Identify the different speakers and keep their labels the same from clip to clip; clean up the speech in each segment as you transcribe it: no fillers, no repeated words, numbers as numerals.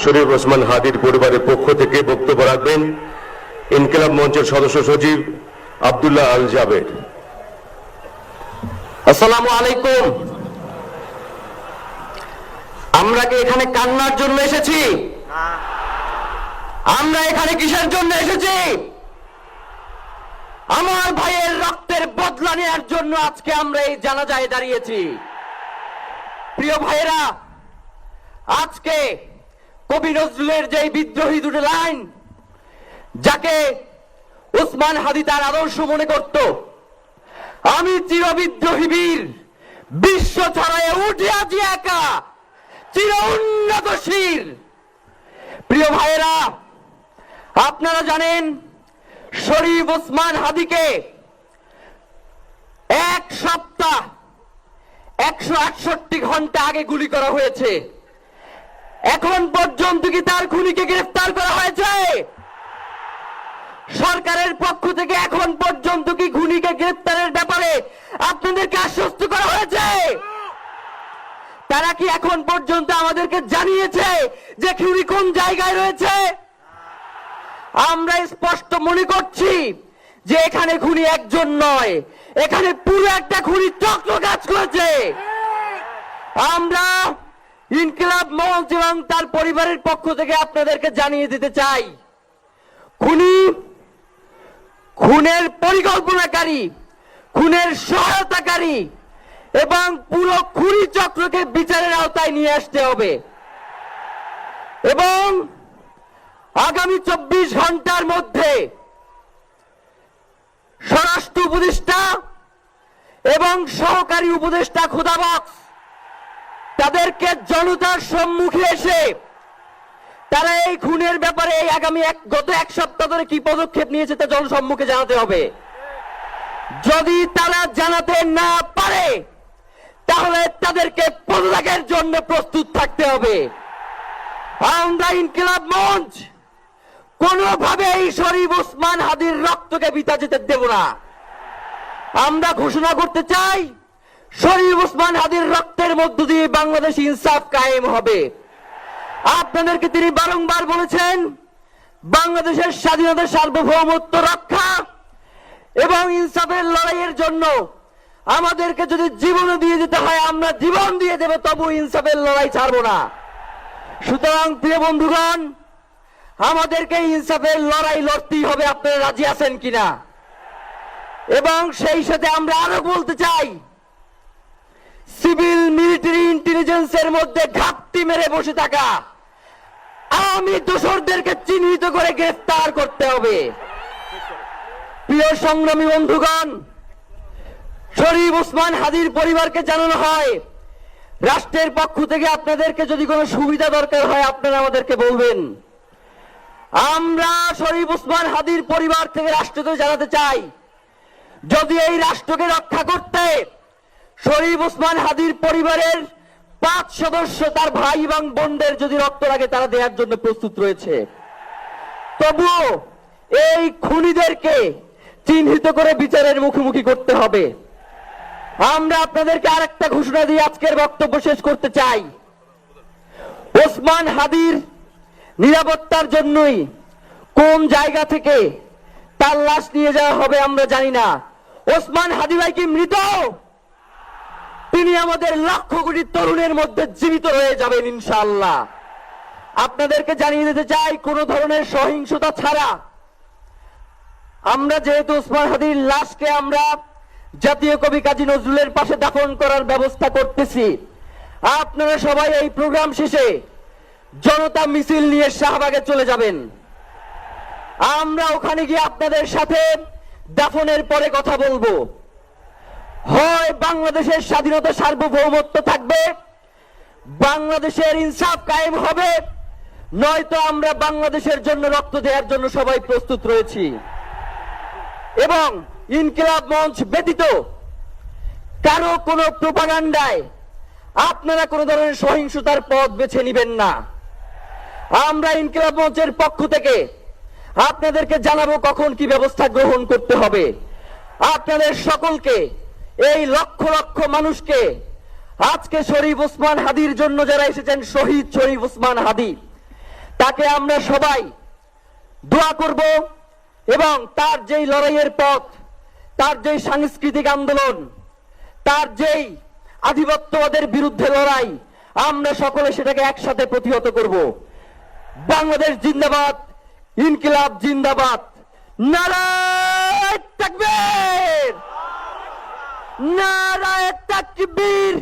Speaker 1: শরীফ ওসমান হাদির পরিবারের পক্ষ থেকে বক্তব্য রাখবেন ইনকিলাব মঞ্চের সদস্য সচিব আব্দুল্লাহ আল জাবের।
Speaker 2: আসসালামু আলাইকুম। আমরা কি এখানে কান্নার জন্য এসেছি? আমরা এখানে কিসের জন্য এসেছি? আমার ভাইয়ের রক্তের বদলা নেওয়ার জন্য আজকে আমরা এই জানাজায় দাঁড়িয়েছি। প্রিয় ভাইয়েরা, আজকে কবি নজরুলের যে বিদ্রোহী দুটো লাইন, যাকে ওসমান হাদি তার আদর্শ মনে করত, আমি চিরবিদ্রোহী বীর, বিশ্ব ছড়ায় উঠে আজি একা, চির উন্নত শির। প্রিয় ভাইয়েরা, আপনারা জানেন শরীফ ওসমান হাদিকে এক সপ্তাহ 168 ঘন্টা আগে গুলি করা হয়েছে। এখন পর্যন্ত কি তার খুনিকে গ্রেফতার করা হয়েছে? সরকারের পক্ষ থেকে এখন পর্যন্ত কি খুনিকে গ্রেফতারের ব্যাপারে আপনাদেরকে আশ্বস্ত করা হয়েছে? তারা কি এখন পর্যন্ত আমাদেরকে জানিয়েছে যে খুনি কোন জায়গায় রয়েছে? আমরা স্পষ্ট মনে করছি যে এখানে খুনি একজন নয়, এখানে পুরো একটা খুনি চক্র কাজ করেছে। আমরা ইনকিলাব মঞ্চ এবং তার পরিবারের পক্ষ থেকে আপনাদেরকে জানিয়ে দিতে চাই, খুনের পরিকল্পনাকারী, খুনের সহায়তাকারী এবং পুরো খুনি চক্রকে বিচারের আওতায় নিয়ে আসতে হবে এবং আগামী 24 ঘন্টার মধ্যে স্বরাষ্ট্র উপদেষ্টা এবং সহকারী উপদেষ্টা খোদাবক্স তাদেরকে জনতার সম্মুখে এসে তারা এই খুনের ব্যাপারে গত এক সপ্তাহ ধরে কি পদক্ষেপ নিয়েছে তা জনসম্মুখে জানাতে হবে। যদি তারা জানাতে না পারে তাহলে তাদেরকে পদত্যাগের জন্য প্রস্তুত থাকতে হবে। আমরা ইনকিলাব মঞ্চ কোনোভাবেই শরীফ ওসমান হাদির রক্তকে বৃথা যেতে দেব না। আমরা ঘোষণা করতে চাই, শরীফ ওসমান হাদির রক্তের মধ্য দিয়ে বাংলাদেশ ইনসাফ কায়েম হবে। আপনাদেরকে তিনি বারংবার বলেছেন, বাংলাদেশের স্বাধীনতা সার্বভৌমত্ব রক্ষা এবং ইনসাফের লড়াইয়ের জন্য আমাদেরকে যদি জীবন দিয়ে দিতে হয় আমরা জীবন দিয়ে দেব, তবু ইনসাফের লড়াই ছাড়বো না। সুতরাং প্রিয় বন্ধুগণ, আমাদেরকে ইনসাফের লড়াই লড়তেই হবে। আপনারা রাজি আছেন কিনা? এবং সেই সাথে আমরা আরো বলতে চাই, সিভিল মিলিটারি ইন্টেলিজেন্সের মধ্যে ঘাপটি মেরে বসে থাকা আওয়ামী দোসরদেরকে চিহ্নিত করে গ্রেফতার করতে হবে। প্রিয় সংগ্রামী বন্ধুগণ, শরীফ ওসমান হাদির পরিবারকে জানানো হয়, রাষ্ট্রের পক্ষ থেকে আপনাদেরকে যদি কোনো সুবিধা দরকার হয় আপনারা আমাদেরকে বলবেন। আমরা শরীফ ওসমান হাদির পরিবার থেকে রাষ্ট্রকে জানাতে চাই, যদি এই রাষ্ট্রকে রক্ষা করতে শরীফ ওসমান হাদির পরিবারের 5 সদস্য তার ভাই এবং বোনদের যদি রক্ত লাগে তারা দেওয়ার জন্য প্রস্তুত রয়েছে, তবুও এই খুনিদেরকে চিহ্নিত করে বিচারের মুখোমুখি করতে হবে। আমরা আপনাদেরকে আরেকটা ঘোষণা দিয়ে আজকের বক্তব্য শেষ করতে চাই, ওসমান হাদির নিরাপত্তার জন্যই কোন জায়গা থেকে তার লাশ নিয়ে যাওয়া হবে আমরা জানি না। ওসমান হাদি ভাই কি মৃত? তিনি আমাদের লক্ষ কোটি তরুণের মধ্যে জীবিত রয়ে যাবেন ইনশাআল্লাহ। আপনাদেরকে জানিয়ে দিতে চাই, কোন ধরনের সহিংসতা ছাড়া আমরা যেহেতু ওসমান হাদির লাশকে আমরা জাতীয় কবি কাজী নজরুলের পাশে দাফন করার ব্যবস্থা করতেছি, আপনারা সবাই এই প্রোগ্রাম শেষে জনতা মিছিল নিয়ে শাহবাগে চলে যাবেন। আমরা ওখানে গিয়ে আপনাদের সাথে দাফনের পরে কথা বলবো। হয় বাংলাদেশের স্বাধীনতা সার্বভৌমত্ব থাকবে, বাংলাদেশের ইনসাফ কায়েম হবে, নয়তো আমরা বাংলাদেশের জন্য রক্ত দেওয়ার জন্য সবাই প্রস্তুত রয়েছি। এবং ইনকিলাব মঞ্চ ব্যতীত কারো কোনো প্রোপাগান্ডায় আপনারা কোনো ধরনের সহিংসতার পথ বেছে নেবেন না। আমরা ইনকিলাব মঞ্চের পক্ষ থেকে আপনাদেরকে জানাবো কখন কি ব্যবস্থা গ্রহণ করতে হবে। আপনাদের সকলকে, এই লক্ষ লক্ষ মানুষকে, আজকে শরীফ ওসমান হাদির জন্য যারা এসেছেন, শহীদ শরীফ ওসমান হাদি, তাকে আমরা সবাই দোয়া করব এবং তার যেই লড়াইয়ের পথ, তার যেই সাংস্কৃতিক আন্দোলন, তার যেই আধিপত্যবাদের বিরুদ্ধে লড়াই, আমরা সকলে সেটাকে একসাথে প্রতিহত করব। বাংলাদেশ জিন্দাবাদ, ইনকিলাব জিন্দাবাদ, নারায়ে তাকবীর, নারায়ে তাকবীর।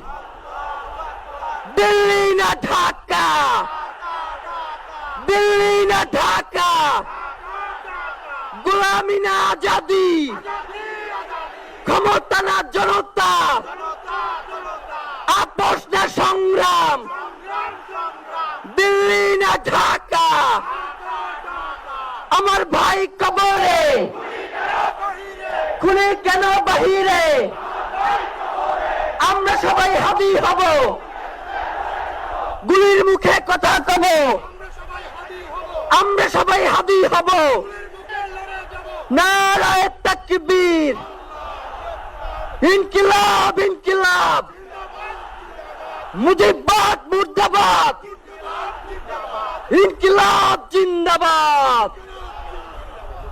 Speaker 2: দিল্লি না ঢাকা, দিল্লি না ঢাকা, গোলামি না আজাদি, ক্ষমতা না জনতা, আপোষ না সংগ্রাম, দিল্লি না ঢাকা। আমার ভাই কবরে, খুনে কেন বাহিরে, আমরা সবাই হাদি হব, গুলির মুখে কথা কব, আমরা সবাই হাদি হব। নারায়ে তাকবীর, ইনকিলাব ইনকিলাব, মুজিববাদ মুর্দাবাদ, ইনকিলাব জিন্দাবাদ।